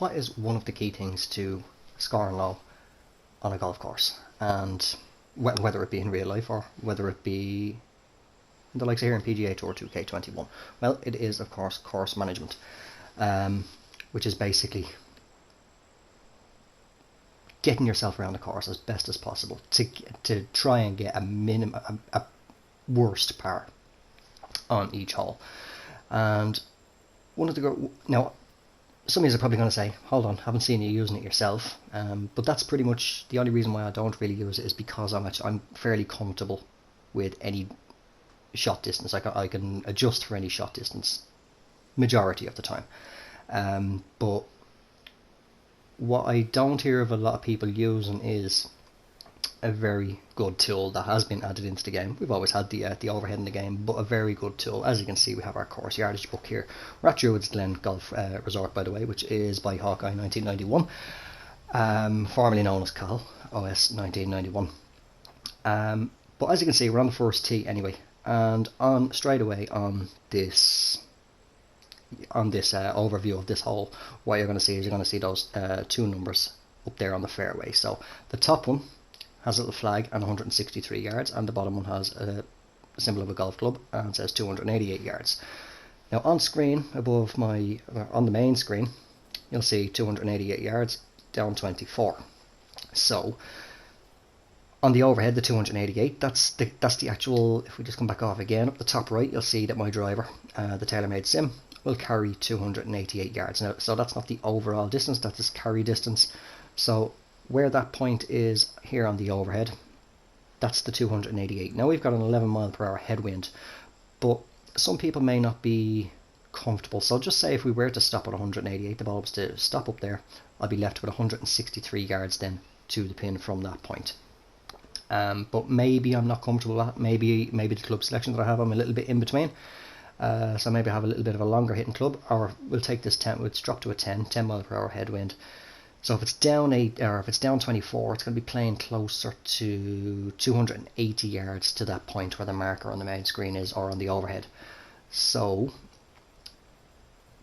what is one of the key things to scoring low on a golf course? And whether it be in real life or whether it be the likes of here in PGA Tour 2K21. Well, it is, of course, course management, which is basically getting yourself around the course as best as possible to try and get a worst par on each hole. And one of the now, some of you are probably going to say, hold on, haven't seen you using it yourself, but that's pretty much the only reason why I don't really use it, is because I'm fairly comfortable with any shot distance. I can adjust for any shot distance majority of the time, but what I don't hear of a lot of people using is a very good tool that has been added into the game. We've always had the overhead in the game, but a very good tool. As you can see, we have our course yardage book here. We're at Druids Glen Golf Resort, by the way, which is by Hawkeye 1991, formerly known as Cal OS 1991. But as you can see, we're on the first tee anyway, and on straight away on this overview of this hole, what you're going to see is you're going to see those two numbers up there on the fairway. So the top one has a little flag and 163 yards, and the bottom one has a symbol of a golf club and says 288 yards. Now on screen above on the main screen, you'll see 288 yards down 24. So on the overhead, the 288, that's the actual. If we just come back off again, up the top right, you'll see that my driver, the TaylorMade Sim, will carry 288 yards. Now, so that's not the overall distance, that's his carry distance. So where that point is here on the overhead, that's the 288. Now we've got an 11 mile per hour headwind, but some people may not be comfortable. So just say if we were to stop at 188, the ball was to stop up there, I'd be left with 163 yards then to the pin from that point. But maybe I'm not comfortable with that. Maybe the club selection that I have, I'm a little bit in between. So maybe I have a little bit of a longer hitting club, or we'll take this 10. Let's drop to a 10 mile per hour headwind. So if it's down 8, or if it's down 24, it's going to be playing closer to 280 yards to that point where the marker on the main screen is, or on the overhead. So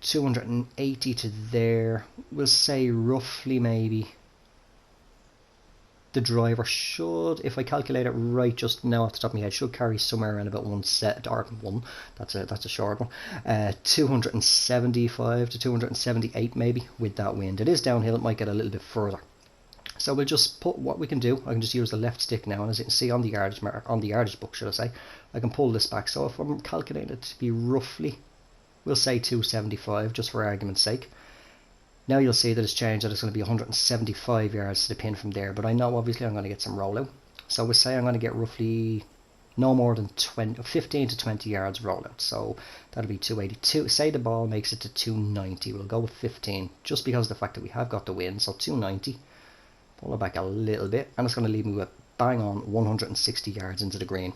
280 to there, we'll say roughly maybe the driver should, if I calculate it right just now off the top of my head, should carry somewhere around about that's a short one, 275 to 278 maybe with that wind. It is downhill, it might get a little bit further. So we'll just put what we can do. I can just use the left stick now, and as you can see on the yardage book, should I say, I can pull this back. So if I'm calculating it to be roughly, we'll say 275 just for argument's sake. Now you'll see that it's changed, that it's going to be 175 yards to the pin from there, but I know obviously I'm going to get some rollout. So we'll say I'm going to get roughly no more than 15 to 20 yards rollout. So that'll be 282. Say the ball makes it to 290, we'll go with 15, just because of the fact that we have got the wind. So 290, pull it back a little bit, and it's going to leave me with bang on 160 yards into the green.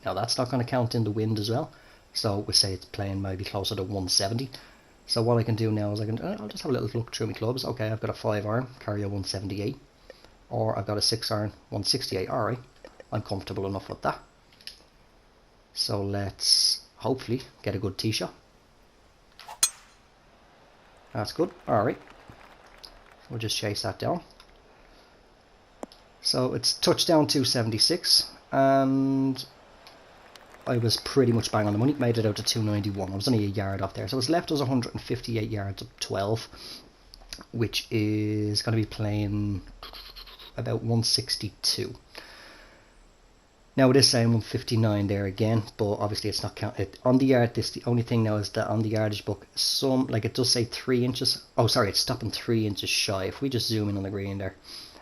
Now that's not going to count in the wind as well, so we'll say it's playing maybe closer to 170. So what I can do now is I'll just have a little look through my clubs. Okay, I've got a 5 iron, carry a 178, or I've got a 6 iron, 168. Alright, I'm comfortable enough with that. So let's hopefully get a good tee shot. That's good. Alright, we'll just chase that down. So it's touchdown 276, and I was pretty much bang on the money, made it out to 291. I was only a yard off there, so it's left us 158 yards up 12, which is going to be playing about 162. Now it is saying 159 there again, but obviously it's not counted on the yard. The only thing now is that on the yardage book, it does say 3 inches. Oh, sorry, it's stopping 3 inches shy. If we just zoom in on the green there,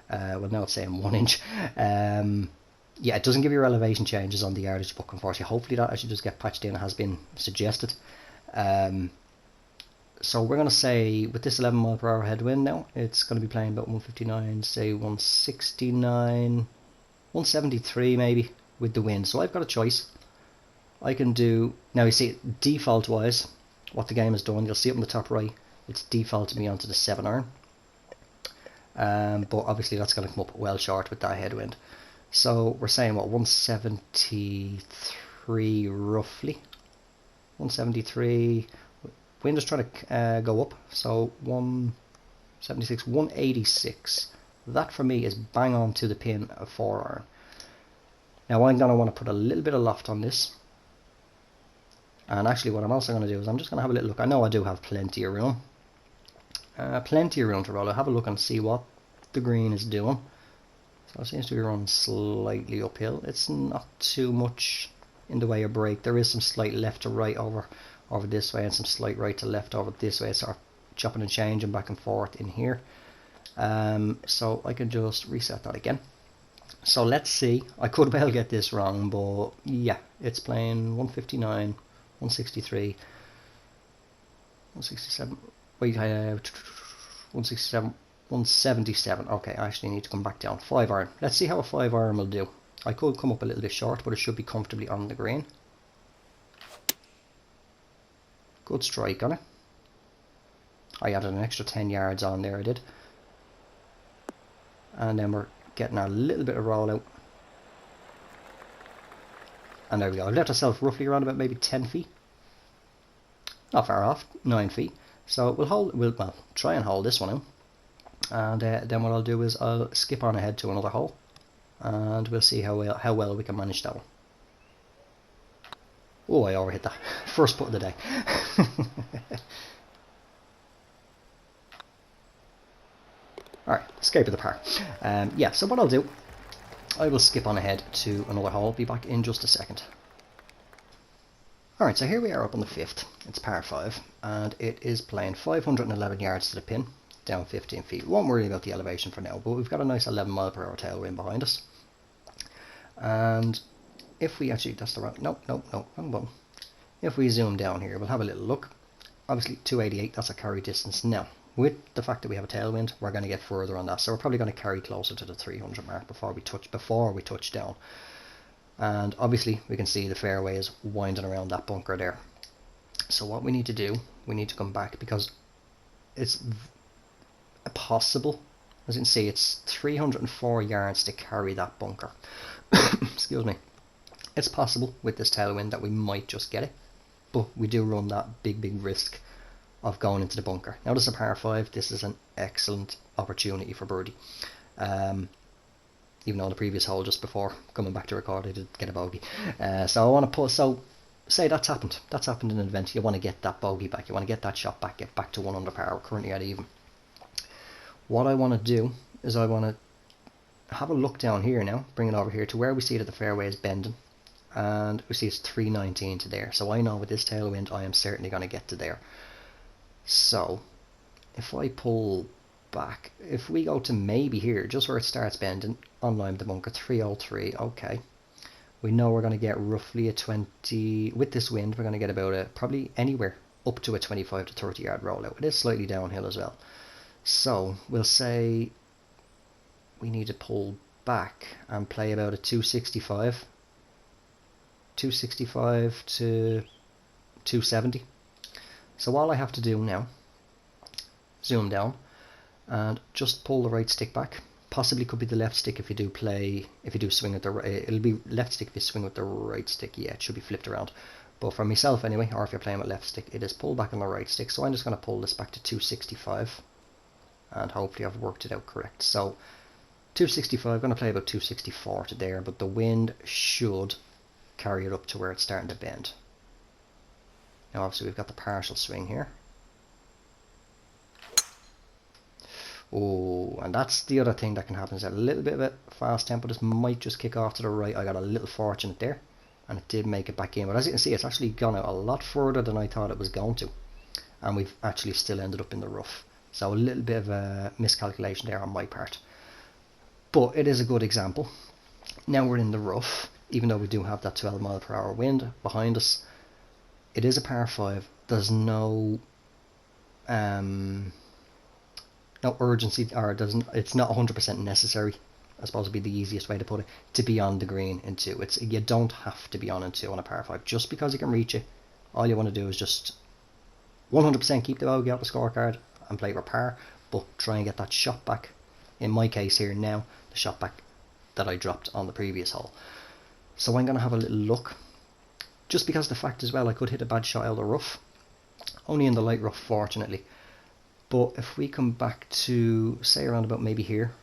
well, now it's saying 1 inch. Yeah, it doesn't give you elevation changes on the yardage book, unfortunately. Hopefully that actually does get patched in. It has been suggested. So we're going to say with this 11 mile per hour headwind now, it's going to be playing about 159, say 169, 173 maybe with the wind. So I've got a choice. I can do, now you see default wise what the game has done, you'll see it on the top right, it's defaulted me onto the 7 iron. But obviously that's going to come up well short with that headwind. So we're saying what, 173 roughly. 173. Wind is trying to go up. So 76, 186. That for me is bang on to the pin of 4-iron. Now I'm going to want to put a little bit of loft on this. And actually what I'm also going to do is I'm just going to have a little look. I know I do have plenty of room. Plenty of room to roll. I'll have a look and see what the green is doing. So it seems to be running slightly uphill. It's not too much in the way of break. There is some slight left to right over this way and some slight right to left over this way. It's sort of chopping and changing back and forth in here. So I can just reset that again. So let's see. I could well get this wrong, but yeah, it's playing 159, 163, 167. Wait, 167, 177. Okay, I actually need to come back down. 5-iron. Let's see how a 5-iron will do. I could come up a little bit short, but it should be comfortably on the green. Good strike on it. I added an extra 10 yards on there, I did. And then we're getting a little bit of roll out. And there we go. I've left ourselves roughly around about maybe 10 feet. Not far off, 9 feet. So we'll try and hold this one out. And then what I'll do is I'll skip on ahead to another hole. And we'll see how well we can manage that one. Oh, I overhit that. First putt of the day. Alright, escape of the par. Yeah, so what I'll do, I will skip on ahead to another hole. Be back in just a second. Alright, so here we are up on the 5th. It's par 5, and it is playing 511 yards to the pin, down 15 feet. Won't worry about the elevation for now, but we've got a nice 11 mile per hour tailwind behind us. And if we actually, that's the wrong, no, wrong button. If we zoom down here, we'll have a little look. Obviously 288, that's a carry distance. Now, with the fact that we have a tailwind, we're going to get further on that. So we're probably going to carry closer to the 300 mark before we touch down. And obviously we can see the fairway is winding around that bunker there. So what we need to do, we need to come back, because it's possible, as you can see, it's 304 yards to carry that bunker. Excuse me. It's possible with this tailwind that we might just get it, but we do run that big risk of going into the bunker. Now this is a par 5. This is an excellent opportunity for birdie. Even though the previous hole just before coming back to record I did get a bogey. So I want to put, so say that's happened in an event. You want to get that bogey back, you want to get that shot back, get back to 1 under par. We're currently at even. What I want to do is I want to have a look down here now, bring it over here to where we see that the fairway is bending, and we see it's 319 to there. So I know with this tailwind I am certainly going to get to there. So if I pull back, if we go to maybe here, just where it starts bending, on line with the bunker, 303, okay. We know we're going to get roughly a 20, with this wind, we're going to get about a, probably anywhere up to a 25 to 30 yard rollout. It is slightly downhill as well. So we'll say we need to pull back and play about a 265 to 270. So all I have to do now, zoom down and just pull the right stick back. Possibly could be the left stick if you do swing with the right. It'll be left stick if you swing with the right stick. Yeah, it should be flipped around. But for myself anyway, or if you're playing with left stick, it is pull back on the right stick. So I'm just going to pull this back to 265, and hopefully I've worked it out correct. So 265, I'm going to play about 264 to there, but the wind should carry it up to where it's starting to bend. Now obviously we've got the partial swing here. Oh, and that's the other thing that can happen, is a little bit of a fast tempo. This might just kick off to the right. I got a little fortunate there, and it did make it back in. But as you can see, it's actually gone out a lot further than I thought it was going to, and we've actually still ended up in the rough. So a little bit of a miscalculation there on my part, but it is a good example. Now we're in the rough, even though we do have that 12 mile per hour wind behind us. It is a par 5. There's no no urgency, or it's not 100% necessary, I suppose would be the easiest way to put it, to be on the green in 2. You don't have to be on in 2 on a par 5 just because you can reach it. All you want to do is just 100% keep the bogey out the scorecard and play for par, but try and get that shot back. In my case here now, the shot back that I dropped on the previous hole. So I'm going to have a little look, just because the fact as well I could hit a bad shot out of the rough, only in the light rough fortunately. But if we come back to, say, around about maybe here,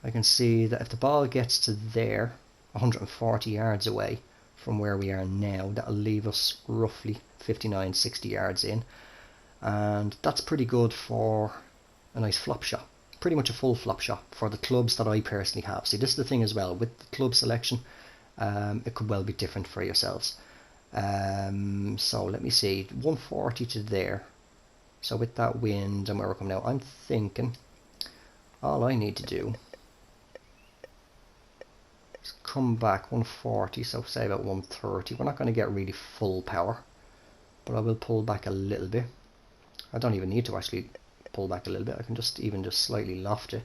I can see that if the ball gets to there, 140 yards away from where we are now, that'll leave us roughly 59, 60 yards in. And that's pretty good for a nice flop shot. Pretty much a full flop shot for the clubs that I personally have. See, this is the thing as well, with the club selection, it could well be different for yourselves. So let me see, 140 to there. So with that wind and where we're coming out, I'm thinking all I need to do is come back 140, so say about 130. We're not going to get really full power, but I will pull back a little bit. I don't even need to actually pull back a little bit. I can just even just slightly loft it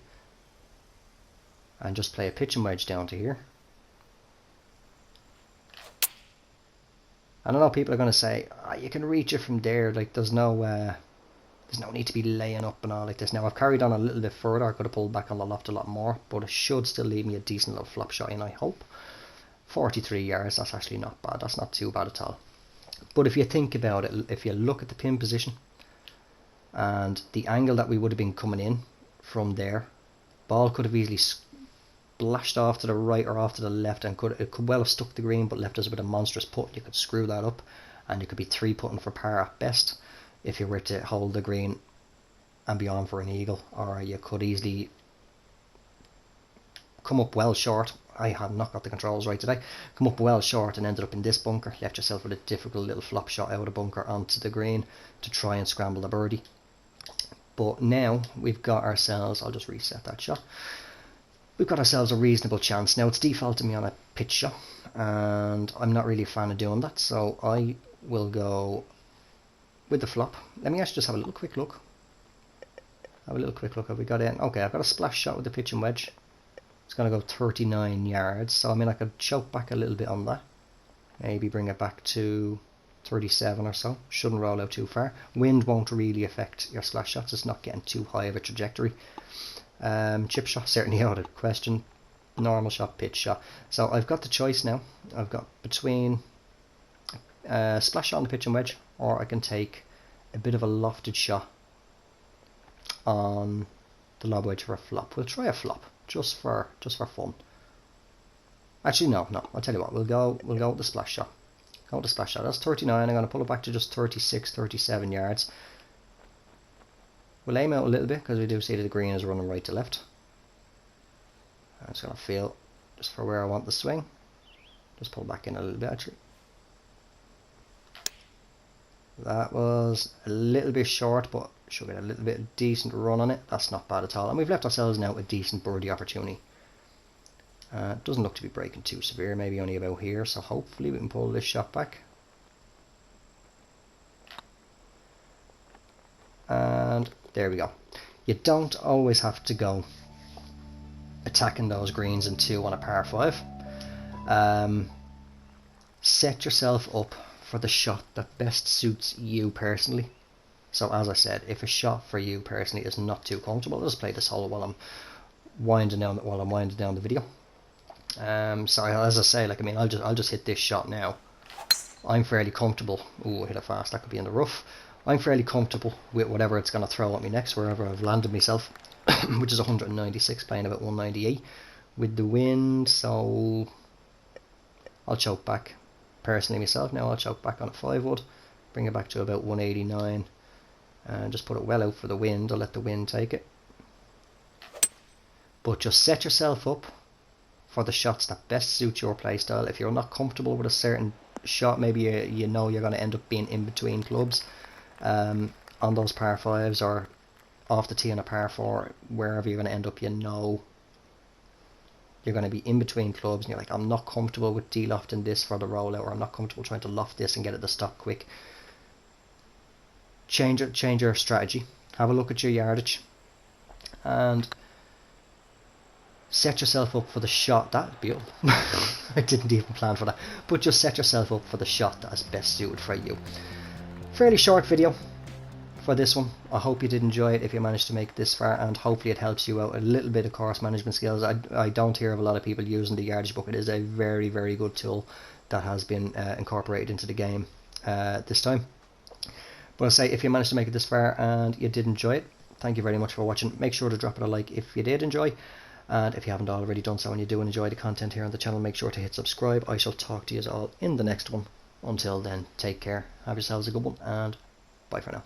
and just play a pitching wedge down to here. And I know people are going to say, oh, you can reach it from there, like there's no need to be laying up and all like this. Now I've carried on a little bit further. I could have pulled back on the loft a lot more, but it should still leave me a decent little flop shot in, I hope. 43 yards, that's actually not bad. That's not too bad at all. But if you think about it, if you look at the pin position and the angle that we would have been coming in from there, ball could have easily splashed off to the right or off to the left, and it could well have stuck the green but left us with a monstrous putt. You could screw that up and you could be 3-putting for par at best if you were to hold the green and be on for an eagle, or you could easily come up well short. I have not got the controls right today. Come up well short and ended up in this bunker, left yourself with a difficult little flop shot out of the bunker onto the green to try and scramble the birdie. But now we've got ourselves, I'll just reset that shot, we've got ourselves a reasonable chance. Now it's defaulted me on a pitch shot and I'm not really a fan of doing that, so I will go with the flop. Let me actually just have a little quick look. Have we got in? Okay, I've got a splash shot with the pitching wedge. It's going to go 39 yards, so I mean I could choke back a little bit on that. Maybe bring it back to 37 or so. Shouldn't roll out too far. Wind won't really affect your splash shots. It's not getting too high of a trajectory. Chip shot certainly out of the question. Normal shot, pitch shot. So I've got the choice now. I've got between splash shot on the pitching wedge, or I can take a bit of a lofted shot on the lob wedge for a flop. We'll try a flop just for fun. Actually, no. I'll tell you what. We'll go with the splash shot. Go with the splash shot. That's 39. I'm going to pull it back to just 36, 37 yards. We'll aim out a little bit because we do see that the green is running right to left. I'm just going to feel just for where I want the swing. Just pull back in a little bit actually. That was a little bit short, but should get a little bit of decent run on it. That's not bad at all. And we've left ourselves now a decent birdie opportunity. Doesn't look to be breaking too severe, maybe only about here, so hopefully we can pull this shot back. And there we go. You don't always have to go attacking those greens in 2 on a par 5. Set yourself up for the shot that best suits you personally. So as I said, if a shot for you personally is not too comfortable, I'll just play this hole while I'm winding down the video. So as I say, like I mean, I'll just hit this shot now. I'm fairly comfortable. Ooh, I hit it fast. That could be in the rough. I'm fairly comfortable with whatever it's going to throw at me next, wherever I've landed myself, which is 196, playing about 198 with the wind. So I'll choke back. Personally myself, now I'll choke back on a 5-wood, bring it back to about 189 and just put it well out for the wind. I'll let the wind take it. But just set yourself up for the shots that best suit your playstyle. If you're not comfortable with a certain shot, maybe you know you're going to end up being in between clubs on those par 5s or off the tee on a par 4, wherever you're going to end up, you know you're going to be in between clubs and you're like, I'm not comfortable with de-lofting this for the rollout, or I'm not comfortable trying to loft this and get it to stop quick. Change your strategy. Have a look at your yardage and set yourself up for the shot. That'd be up. I didn't even plan for that, but just set yourself up for the shot that is best suited for you. Fairly short video for this one. I hope you did enjoy it if you managed to make it this far, and hopefully it helps you out a little bit of course management skills. I don't hear of a lot of people using the yardage book. It is a very, very good tool that has been incorporated into the game this time. But I'll say, if you managed to make it this far and you did enjoy it, thank you very much for watching. Make sure to drop it a like if you did enjoy, and if you haven't already done so and you do enjoy the content here on the channel, make sure to hit subscribe. I shall talk to you all in the next one. Until then, take care, have yourselves a good one, and bye for now.